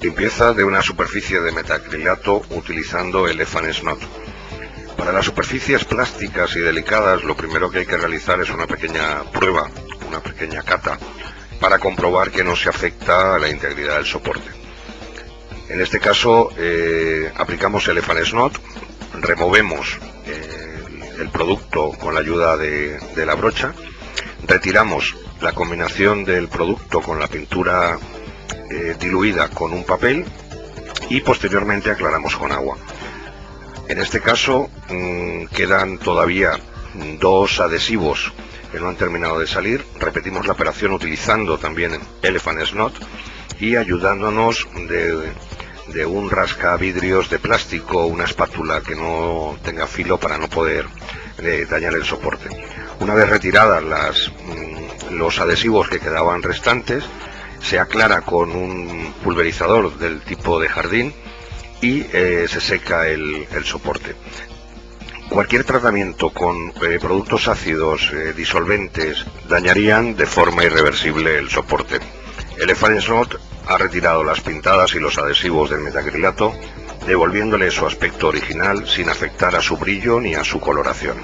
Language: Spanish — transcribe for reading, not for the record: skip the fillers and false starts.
Limpieza de una superficie de metacrilato utilizando el Effanes-Not. Para las superficies plásticas y delicadas, lo primero que hay que realizar es una pequeña prueba, una pequeña cata, para comprobar que no se afecta a la integridad del soporte. En este caso, aplicamos el Effanes-Not, removemos el producto con la ayuda de la brocha, retiramos la combinación del producto con la pintura diluida con un papel y posteriormente aclaramos con agua. En este caso quedan todavía dos adhesivos que no han terminado de salir. Repetimos la operación utilizando también el Effanes-Not y ayudándonos de un rascavidrios de plástico, una espátula que no tenga filo para no poder dañar el soporte. Una vez retiradas los adhesivos que quedaban restantes, se aclara con un pulverizador del tipo de jardín y se seca el soporte. Cualquier tratamiento con productos ácidos disolventes dañarían de forma irreversible el soporte. El Effanes-Not ha retirado las pintadas y los adhesivos del metacrilato, devolviéndole su aspecto original sin afectar a su brillo ni a su coloración.